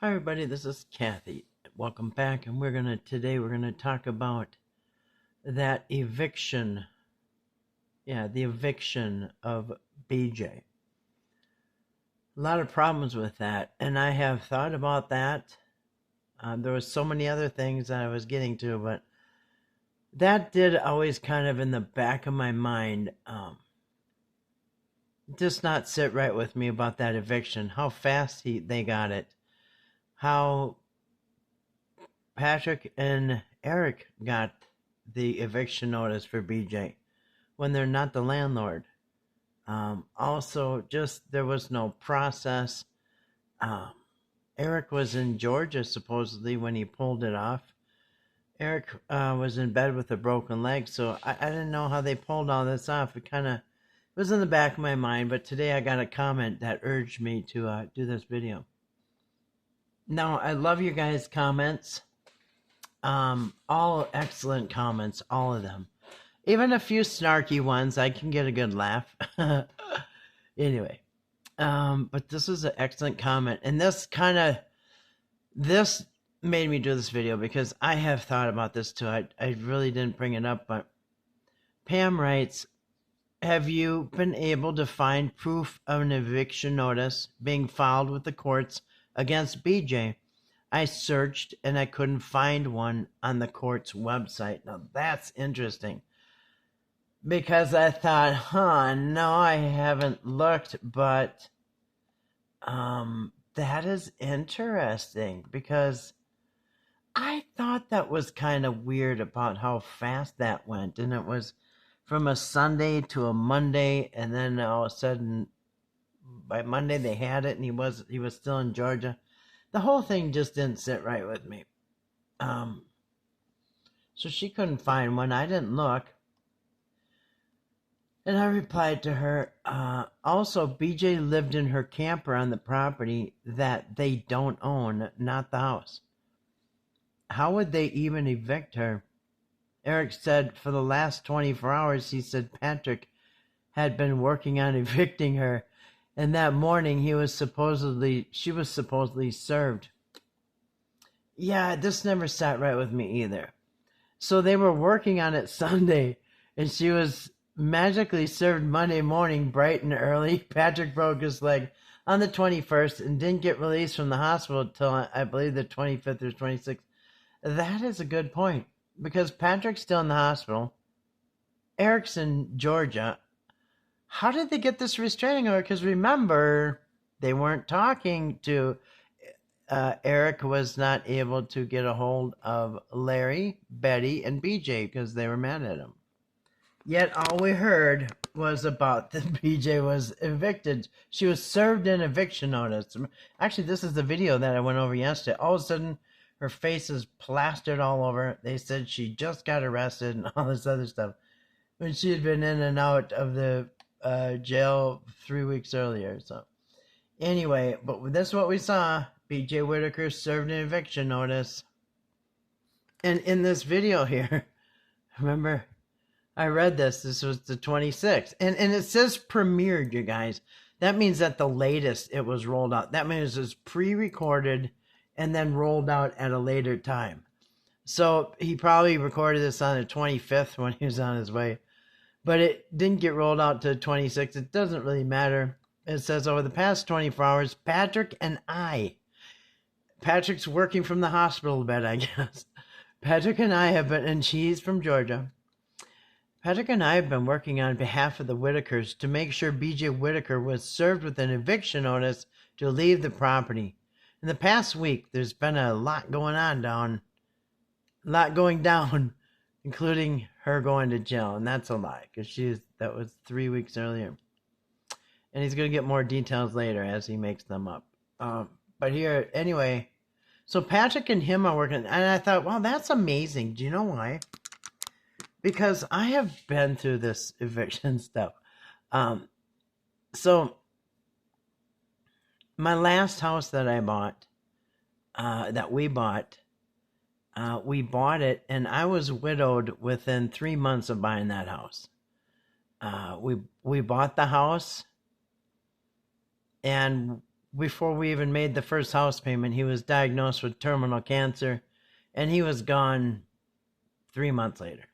Hi everybody, this is Kathy. Welcome back, and today we're gonna talk about that eviction. Yeah, the eviction of BJ. A lot of problems with that, and I have thought about that. There was so many other things that I was getting to, but that did always kind of in the back of my mind, just not sit right with me about that eviction. How fast they got it. How Patrick and Eric got the eviction notice for BJ when they're not the landlord. Also, just there was no process. Eric was in Georgia supposedly when he pulled it off. Eric was in bed with a broken leg, so I didn't know how they pulled all this off. It was in the back of my mind, but today I got a comment that urged me to do this video. Now, I love your guys' comments. All excellent comments, all of them. Even a few snarky ones, I can get a good laugh. Anyway, but this was an excellent comment, and this made me do this video because I have thought about this too. I really didn't bring it up, but Pam writes, have you been able to find proof of an eviction notice being filed with the courts against BJ? I searched and I couldn't find one on the court's website. Now that's interesting. Because I thought, no, I haven't looked, but that is interesting because I thought that was kind of weird about how fast that went. And it was from a Sunday to a Monday, and then all of a sudden by Monday they had it, and he was still in Georgia. The whole thing just didn't sit right with me. So she couldn't find one. I didn't look. And I replied to her, also, BJ lived in her camper on the property that they don't own, not the house. How would they even evict her? Eric said for the last 24 hours, he said Patrick had been working on evicting her, and that morning she was supposedly served. Yeah, this never sat right with me either. So they were working on it Sunday, and she was magically served Monday morning bright and early. Patrick broke his leg on the 21st and didn't get released from the hospital until I believe the 25th or 26th. That is a good point, because Patrick's still in the hospital. Eric's in Georgia. How did they get this restraining order? Because remember, they weren't talking to... Eric was not able to get a hold of Larry, Betty, and BJ because they were mad at him. Yet all we heard was about that BJ was evicted. She was served an eviction notice. Actually, this is the video that I went over yesterday. All of a sudden, her face is plastered all over. They said she just got arrested and all this other stuff when she had been in and out of the jail 3 weeks earlier. So anyway, but this is what we saw. BJ Whitaker served an eviction notice. And in this video here, remember, I read this. This was the 26th. And it says premiered, you guys. That means at the latest it was rolled out. That means it was pre-recorded and then rolled out at a later time. So he probably recorded this on the 25th when he was on his way. But it didn't get rolled out to the 26th. It doesn't really matter. It says over the past 24 hours, Patrick's working from the hospital bed, I guess. Patrick and I have been, and she's from Georgia. Patrick and I have been working on behalf of the Whitakers to make sure BJ Whitaker was served with an eviction notice to leave the property. In the past week, there's been a lot going down, including her going to jail, and that's a lie, because that was 3 weeks earlier. And he's going to get more details later as he makes them up. But here, anyway, so Patrick and him are working, and I thought, wow, that's amazing. Do you know why? Because I have been through this eviction stuff. So my last house that I bought, we bought it, and I was widowed within 3 months of buying that house. We bought the house, and before we even made the first house payment, he was diagnosed with terminal cancer, and he was gone 3 months later.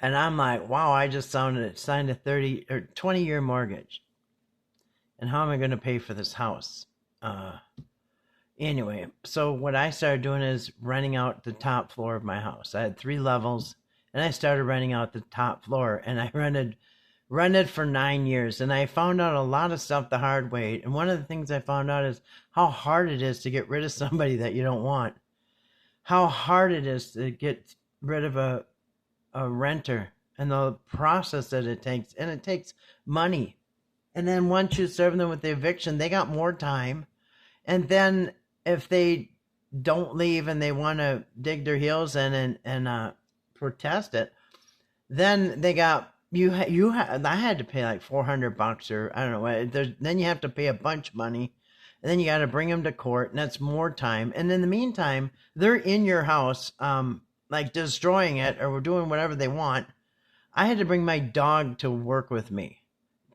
And I'm like, wow, I just signed a 30 or 20-year mortgage. And how am I going to pay for this house? Anyway, so what I started doing is renting out the top floor of my house. I had 3 levels, and I started renting out the top floor, and I rented for 9 years, and I found out a lot of stuff the hard way. And one of the things I found out is how hard it is to get rid of somebody that you don't want. How hard it is to get rid of a renter, and the process that it takes, and it takes money. And then once you serve them with the eviction, they got more time. And then if they don't leave and they want to dig their heels in and protest it, then they got I had to pay like $400 or I don't know. Then you have to pay a bunch of money, and then you got to bring them to court, and that's more time. And in the meantime, they're in your house, like destroying it or doing whatever they want. I had to bring my dog to work with me,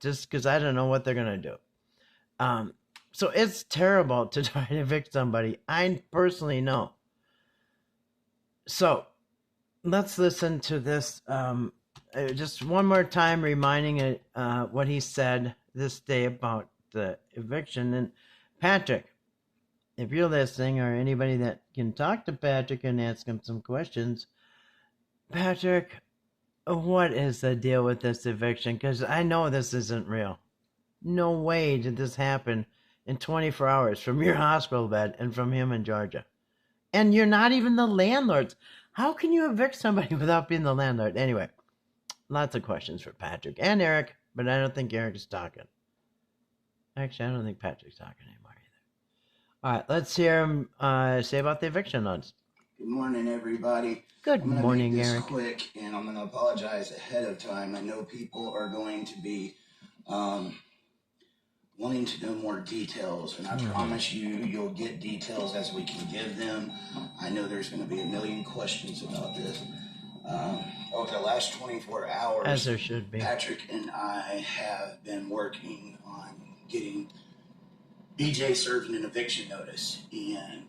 just because I don't know what they're gonna do. So it's terrible to try to evict somebody. I personally know. So let's listen to this. Just one more time, reminding it what he said this day about the eviction. And Patrick, if you're listening, or anybody that can talk to Patrick and ask him some questions, Patrick, what is the deal with this eviction? Because I know this isn't real. No way did this happen in 24 hours from your hospital bed and from him in Georgia. And you're not even the landlords. How can you evict somebody without being the landlord? Anyway, lots of questions for Patrick and Eric, but I don't think Eric is talking. Actually, I don't think Patrick's talking anymore either. All right, let's hear him say about the eviction notice. Good morning, everybody. Good morning, make this Eric. Quick, and I'm going to apologize ahead of time. I know people are going to be wanting to know more details, and I promise you'll get details as we can give them. I know there's going to be a million questions about this. Over the last 24 hours, as there should be, Patrick and I have been working on getting BJ served an eviction notice, and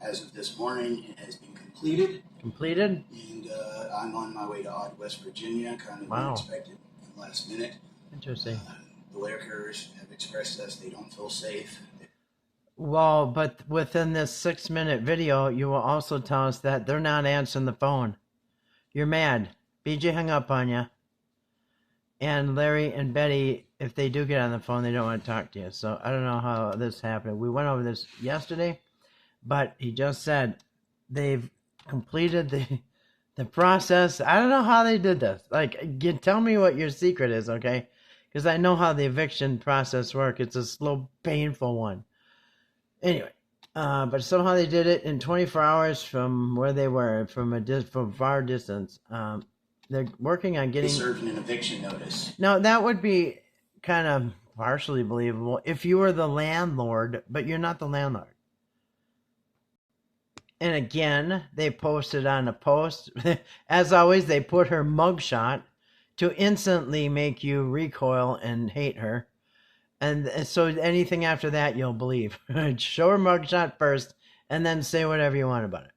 as of this morning, it has been completed. Completed? And I'm on my way to Odd, West Virginia, kind of unexpected and last minute. Interesting. The workers have expressed to us they don't feel safe. Well, but within this 6-minute video, you will also tell us that they're not answering the phone. You're mad. BJ hung up on you. And Larry and Betty, if they do get on the phone, they don't want to talk to you. So I don't know how this happened. We went over this yesterday, but he just said they've completed the process. I don't know how they did this. Like, tell me what your secret is, okay? Because I know how the eviction process works. It's a slow, painful one. Anyway, but somehow they did it in 24 hours from where they were, from far distance. They're working on getting served an eviction notice. Now, that would be kind of partially believable if you were the landlord, but you're not the landlord. And again, they posted on a post. As always, they put her mugshot to instantly make you recoil and hate her. And so anything after that, you'll believe. Show her mugshot first, and then say whatever you want about it.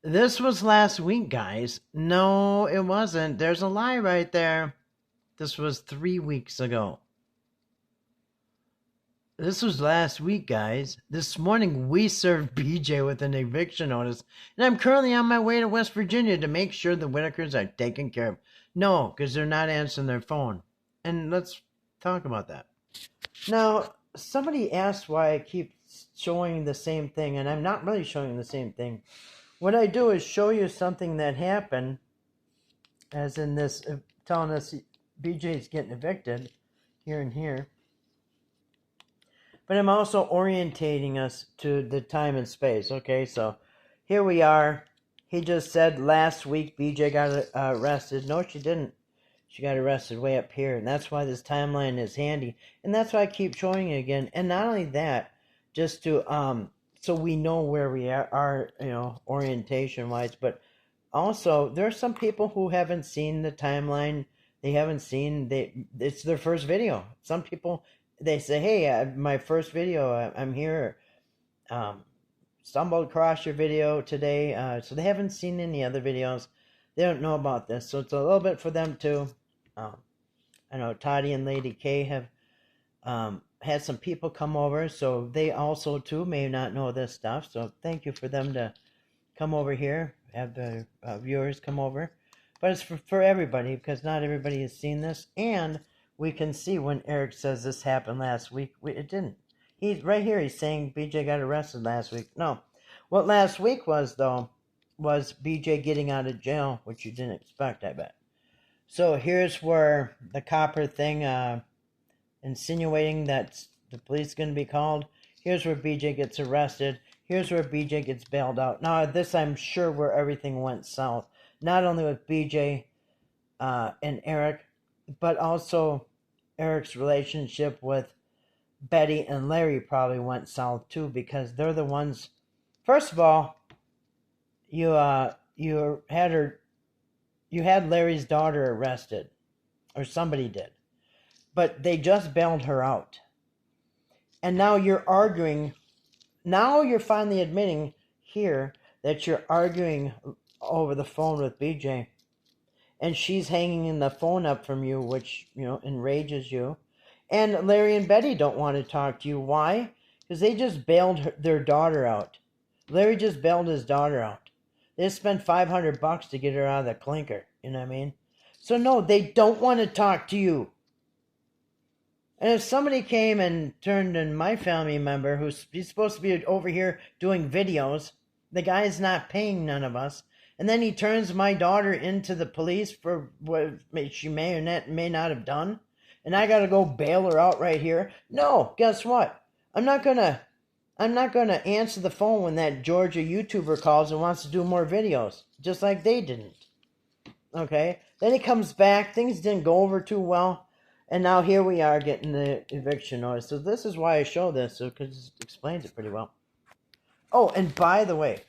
This was last week, guys. No, it wasn't. There's a lie right there. This was 3 weeks ago. This was last week, guys. This morning, we served BJ with an eviction notice, and I'm currently on my way to West Virginia to make sure the Whitakers are taken care of. No, because they're not answering their phone. And let's talk about that. Now, somebody asked why I keep showing the same thing, and I'm not really showing the same thing. What I do is show you something that happened, as in this, telling us BJ's getting evicted, here and here. But I'm also orientating us to the time and space, okay? So here we are. He just said last week BJ got arrested. No, she didn't. She got arrested way up here, and that's why this timeline is handy. And that's why I keep showing it again. And not only that, just to so we know where we are, you know, orientation-wise, but also there are some people who haven't seen the timeline. They haven't seen, it's their first video. Some people they say, hey, my first video, I'm here. Um, stumbled across your video today. So they haven't seen any other videos. They don't know about this. So it's a little bit for them too. I know Toddy and Lady K have had some people come over. So they also too may not know this stuff. So thank you for them to come over here. Have the viewers come over. But it's for everybody because not everybody has seen this. And we can see when Eric says this happened last week. It didn't. He's right here. He's saying BJ got arrested last week. No. What last week was, though, was BJ getting out of jail, which you didn't expect, I bet. So here's where the copper thing, insinuating that the police going to be called. Here's where BJ gets arrested. Here's where BJ gets bailed out. Now, this I'm sure where everything went south. Not only with BJ and Eric, but also Eric's relationship with Betty and Larry probably went south too, because they're the ones. First of all, you had Larry's daughter arrested, or somebody did, but they just bailed her out, and now you're arguing. Now you're finally admitting here that you're arguing over the phone with BJ, and she's hanging the phone up from you, which enrages you. And Larry and Betty don't want to talk to you. Why? Because they just bailed their daughter out. Larry just bailed his daughter out. They spent $500 to get her out of the clinker. You know what I mean? So no, they don't want to talk to you. And if somebody came and turned in my family member, he's supposed to be over here doing videos, the guy's not paying none of us, and then he turns my daughter into the police for what she may or may not have done, and I gotta go bail her out right here. No, guess what? I'm not gonna answer the phone when that Georgia YouTuber calls and wants to do more videos, just like they didn't. Okay? Then he comes back, things didn't go over too well, and now here we are getting the eviction notice. So this is why I show this, because it explains it pretty well. Oh, and by the way,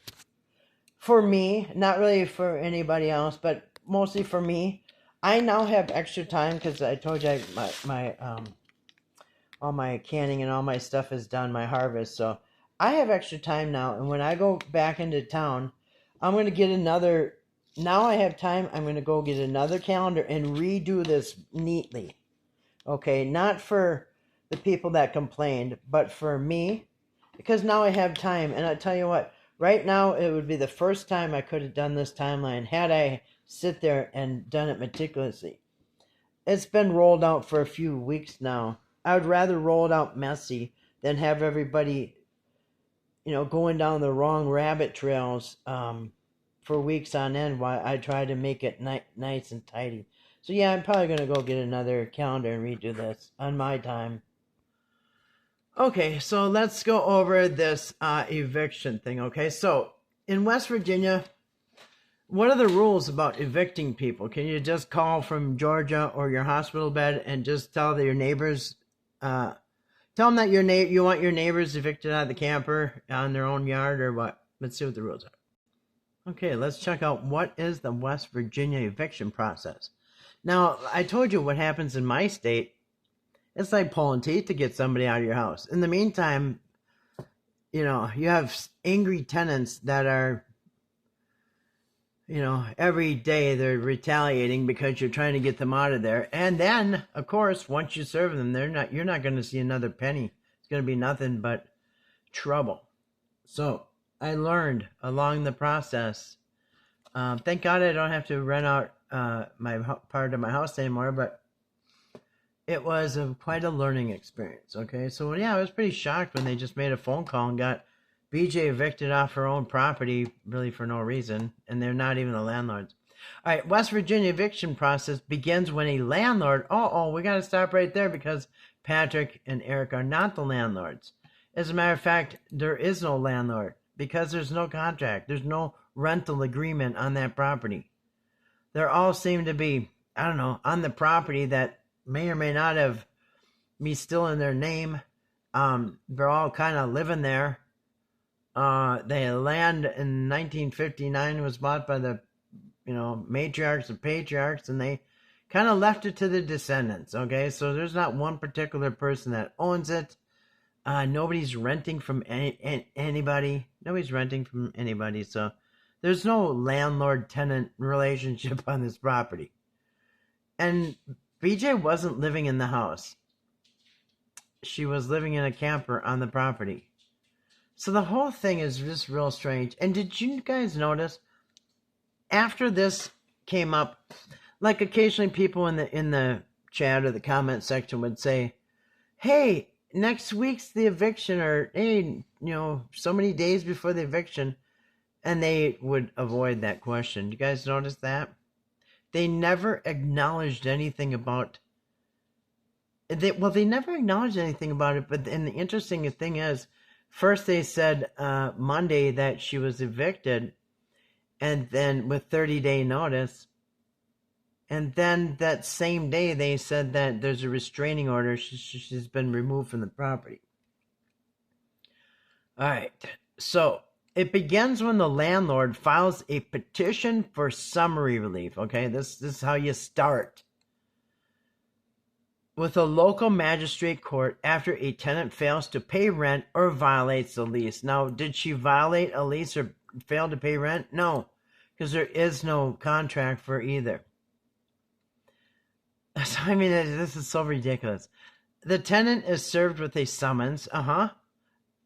for me, not really for anybody else, but mostly for me, I now have extra time because I told you all my canning and all my stuff is done, my harvest. So I have extra time now, and when I go back into town, I'm going to get another. Now I have time. I'm going to go get another calendar and redo this neatly. Okay, not for the people that complained, but for me, because now I have time. And I tell you what, right now it would be the first time I could have done this timeline had I sit there and done it meticulously. It's been rolled out for a few weeks now. I would rather roll it out messy than have everybody, going down the wrong rabbit trails for weeks on end while I try to make it nice and tidy. So yeah, I'm probably going to go get another calendar and redo this on my time. Okay, so let's go over this eviction thing, okay? So in West Virginia, what are the rules about evicting people? Can you just call from Georgia or your hospital bed and just tell that your neighbors, tell them that you want your neighbors evicted out of the camper on their own yard, or what? Let's see what the rules are. Okay, let's check out what is the West Virginia eviction process. Now, I told you what happens in my state. It's like pulling teeth to get somebody out of your house. In the meantime, you have angry tenants that are, every day they're retaliating because you're trying to get them out of there. And then, of course, once you serve them, you're not going to see another penny. It's going to be nothing but trouble. So I learned along the process. Thank God I don't have to rent out my part of my house anymore, but it was quite a learning experience. Okay, so yeah, I was pretty shocked when they just made a phone call and got BJ evicted off her own property, really for no reason, and they're not even the landlords. All right, West Virginia eviction process begins when a landlord. We got to stop right there because Patrick and Eric are not the landlords. As a matter of fact, there is no landlord because there's no contract. There's no rental agreement on that property. They all seem to be, on the property that may or may not have me still in their name. They're all kind of living there. The land in 1959 was bought by the, matriarchs and patriarchs, and they kind of left it to the descendants. Okay, so there's not one particular person that owns it. Nobody's renting from anybody. Nobody's renting from anybody. So there's no landlord-tenant relationship on this property. And BJ wasn't living in the house. She was living in a camper on the property. So the whole thing is just real strange. And did you guys notice after this came up, like occasionally people in the chat or the comment section would say, "Hey, next week's the eviction," or "Hey, so many days before the eviction," and they would avoid that question. Do you guys notice that? They never acknowledged anything about they never acknowledged anything about it, but and the interesting thing is, first they said Monday that she was evicted, and then with 30-day notice, and then that same day they said that there's a restraining order. She's been removed from the property. All right, so it begins when the landlord files a petition for summary relief. Okay, this is how you start. With a local magistrate court after a tenant fails to pay rent or violates the lease. Now, did she violate a lease or fail to pay rent? No, because there is no contract for either. I mean, this is so ridiculous. The tenant is served with a summons, a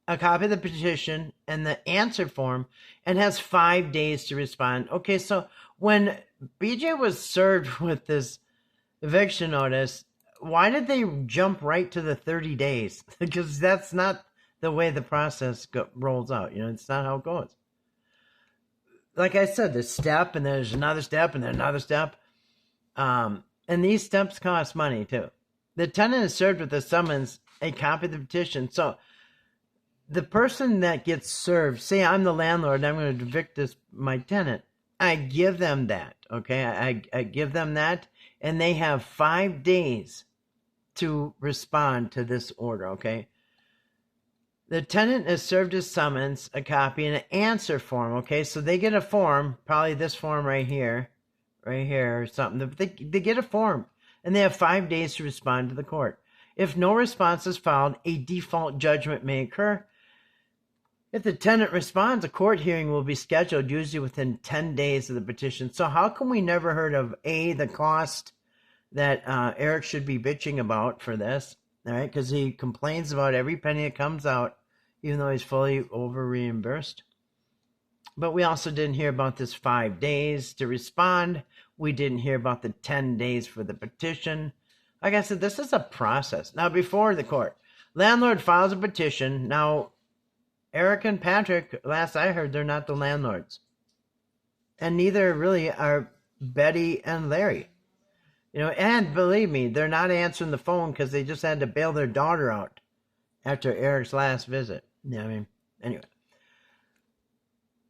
copy of the petition and the answer form, and has 5 days to respond. Okay, so when BJ was served with this eviction notice, why did they jump right to the 30 days? Because that's not the way the process rolls out. It's not how it goes. Like I said, there's step, and there's another step, and then another step. And these steps cost money, too. The tenant is served with a summons, a copy of the petition. So the person that gets served, say I'm the landlord, and I'm going to evict my tenant. I give them that, okay? I give them that, and they have 5 days to respond to this order, okay? The tenant is served a summons, a copy, and an answer form, okay? So they get a form, probably this form right here or something. They get a form, and they have 5 days to respond to the court. If no response is filed, a default judgment may occur. If the tenant responds, a court hearing will be scheduled, usually within 10 days of the petition. So how come we never heard of, the cost that Eric should be bitching about for this, all right? Because he complains about every penny that comes out, even though he's fully over reimbursed. But we also didn't hear about this 5 days to respond. We didn't hear about the 10 days for the petition. Like I said, this is a process. Now, before the court, landlord files a petition. Now, Eric and Patrick, last I heard, they're not the landlords. And neither really are Betty and Larry. And believe me, they're not answering the phone because they just had to bail their daughter out after Eric's last visit. Anyway.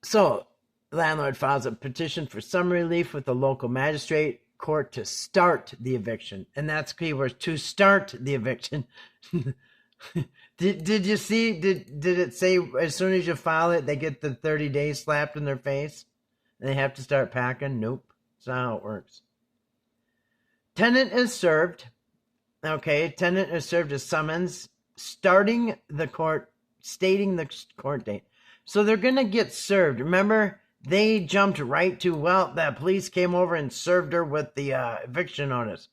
So, landlord files a petition for summary relief with the local magistrate court to start the eviction. And that's keyword, to start the eviction. Did you see, did it say as soon as you file it, they get the 30 days slapped in their face? And they have to start packing? Nope. That's not how it works. Tenant is served. Okay, tenant is served a summons stating the court date. So they're going to get served. Remember, they jumped right to, the police came over and served her with the eviction notice.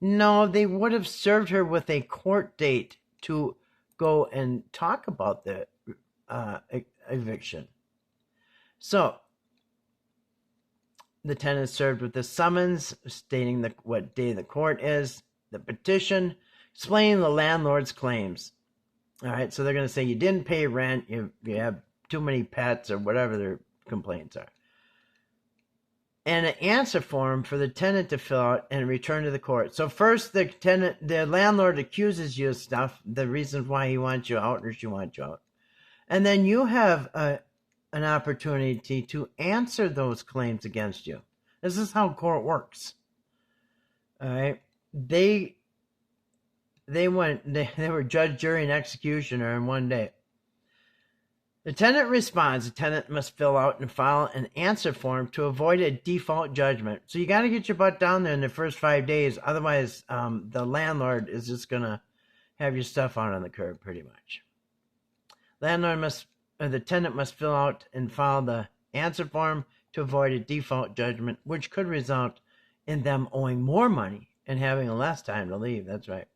No, they would have served her with a court date to go and talk about the eviction. So the tenant is served with the summons stating what day the court is, the petition explaining the landlord's claims. All right, so they're going to say you didn't pay rent, you have too many pets, or whatever their complaints are. And an answer form for the tenant to fill out and return to the court. So first, the landlord accuses you of stuff, the reasons why he wants you out or she wants you out. And then you have an opportunity to answer those claims against you. This is how court works. All right. They were judge, jury, and executioner in one day. The tenant responds. The tenant must fill out and file an answer form to avoid a default judgment. So you got to get your butt down there in the first 5 days. Otherwise, the landlord is just going to have your stuff out on the curb pretty much. The tenant must fill out and file the answer form to avoid a default judgment, which could result in them owing more money and having less time to leave. That's right.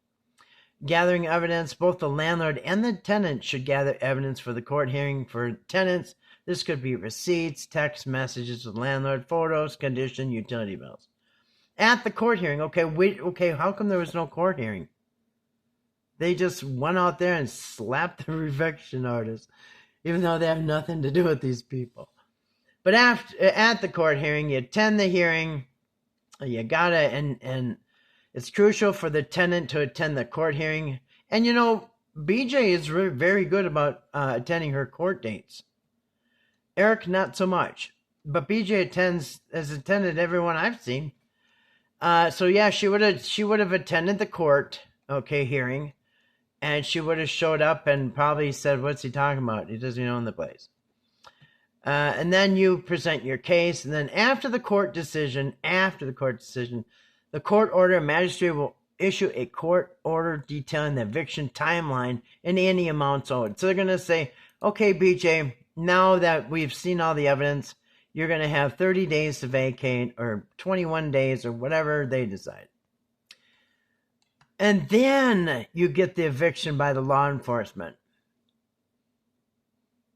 Gathering evidence. Both the landlord and the tenant should gather evidence for the court hearing. For tenants, this could be receipts, text messages with landlord, photos, condition, utility bills. At the court hearing, okay, how come there was no court hearing? They just went out there and slapped the eviction notice, even though they have nothing to do with these people. But at the court hearing, you attend the hearing. You gotta, and it's crucial for the tenant to attend the court hearing. And BJ is very good about attending her court dates. Eric, not so much. But BJ has attended everyone I've seen. So yeah, she would have attended the court, hearing, and she would have showed up and probably said, "What's he talking about? He doesn't even own the place." And then you present your case, and then after the court decision, the court order magistrate will issue a court order detailing the eviction timeline and any amounts owed. So they're going to say, okay, BJ, now that we've seen all the evidence, you're going to have 30 days to vacate, or 21 days, or whatever they decide. And then you get the eviction by the law enforcement.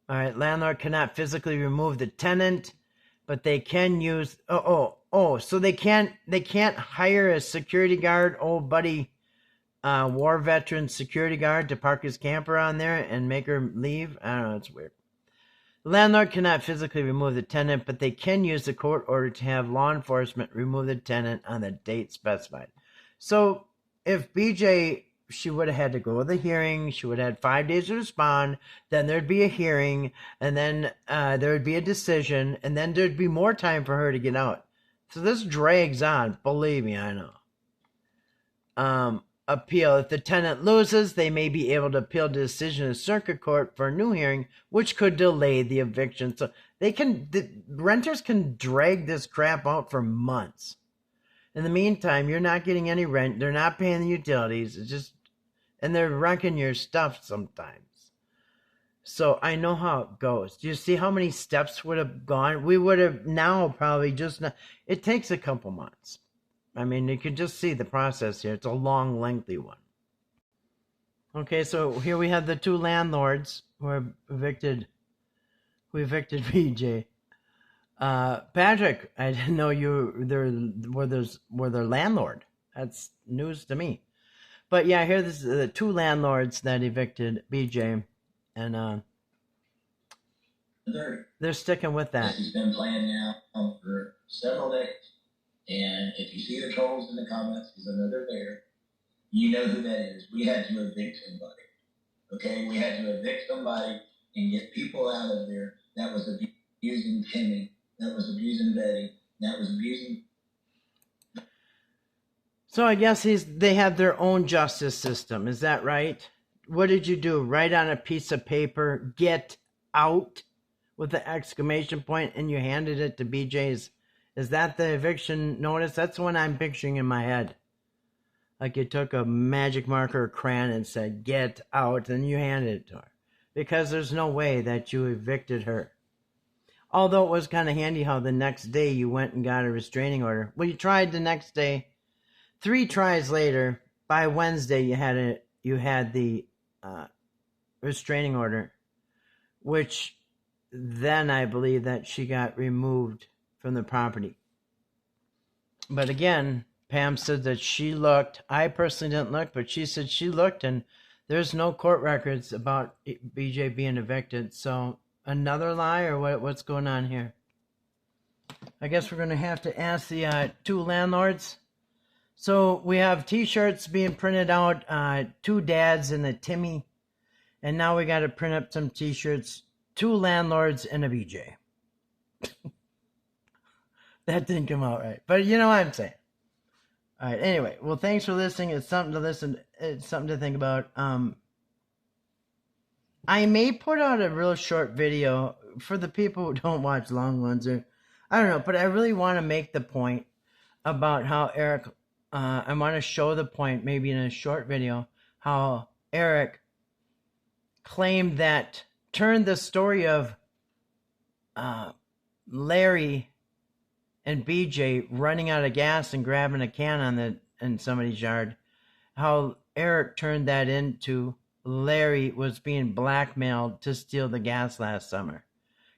All right, landlord cannot physically remove the tenant, but they can use so they can't hire a security guard, old buddy, war veteran security guard to park his camper on there and make her leave. I don't know, it's weird. The landlord cannot physically remove the tenant, but they can use the court order to have law enforcement remove the tenant on the date specified. So if BJ, she would have had to go to the hearing. She would have had 5 days to respond. Then there'd be a hearing, and then there would be a decision, and then there'd be more time for her to get out. So this drags on. Believe me, I know. Appeal. If the tenant loses, they may be able to appeal the decision to circuit court for a new hearing, which could delay the eviction. So the renters can drag this crap out for months. In the meantime, you're not getting any rent. They're not paying the utilities. And they're wrecking your stuff sometimes. So I know how it goes. Do you see how many steps would have gone? We would have now probably it takes a couple months. I mean, you can just see the process here. It's a long, lengthy one. Okay, so here we have the two landlords who evicted BJ. Patrick, I didn't know were their landlord. That's news to me. But yeah, here this is the two landlords that evicted BJ, and they're sticking with that. This has been planned now for several days, and if you see the trolls in the comments, because I know they're there, you know who that is. We had to evict somebody. Okay, we had to evict somebody and get people out of there that was abusing Timmy. That was abusing Betty. That was abusing. So I guess they have their own justice system. Is that right? What did you do? Write on a piece of paper, "Get out," with the exclamation point, and you handed it to BJ's. Is that the eviction notice? That's the one I'm picturing in my head. Like you took a magic marker or crayon and said, "Get out," and you handed it to her. Because there's no way that you evicted her. Although it was kind of handy how the next day you went and got a restraining order. Well, you tried the next day. 3 tries later, by Wednesday, you had the restraining order, which then I believe that she got removed from the property. But again, Pam said that she looked. I personally didn't look, but she said she looked, and there's no court records about BJ being evicted. So another lie, or what's going on here? I guess we're going to have to ask the two landlords. So we have T-shirts being printed out, 2 dads and a Timmy. And now we got to print up some T-shirts, 2 landlords and a BJ. That didn't come out right. But you know what I'm saying. All right, anyway. Well, thanks for listening. It's something to listen. It's something to think about. I may put out a real short video for the people who don't watch long ones, or I don't know, but I really want to make the point about how Eric, I want to show the point maybe in a short video, how Eric claimed that, turned the story of Larry and BJ running out of gas and grabbing a can in somebody's yard, how Eric turned that into Larry was being blackmailed to steal the gas last summer.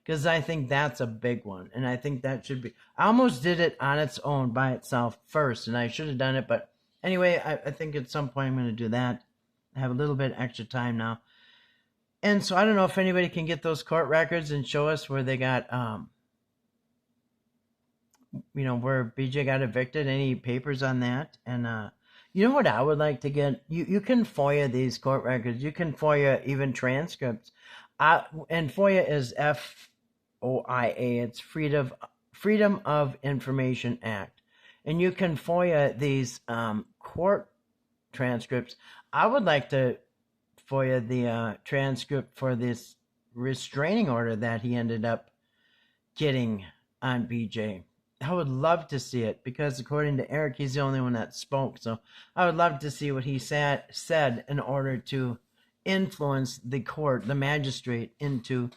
Because I think that's a big one. And I think that should be. I almost did it on its own by itself first, and I should have done it. But anyway, I think at some point I'm going to do that. I have a little bit extra time now. And so I don't know if anybody can get those court records and show us where they got, where BJ got evicted, any papers on that. And you know what I would like to get? You can FOIA these court records. You can FOIA even transcripts. And FOIA is FOIA. It's Freedom of Information Act. And you can FOIA these court transcripts. I would like to FOIA the transcript for this restraining order that he ended up getting on BJ. I would love to see it because according to Eric, he's the only one that spoke. So I would love to see what he said in order to influence the court, the magistrate, into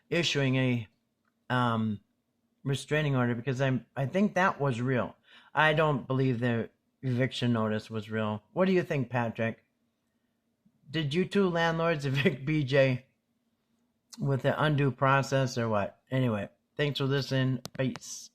issuing a restraining order, because I think that was real. I don't believe the eviction notice was real. What do you think, Patrick? Did you two landlords evict BJ with the undue process or what? Anyway, thanks for listening. Peace.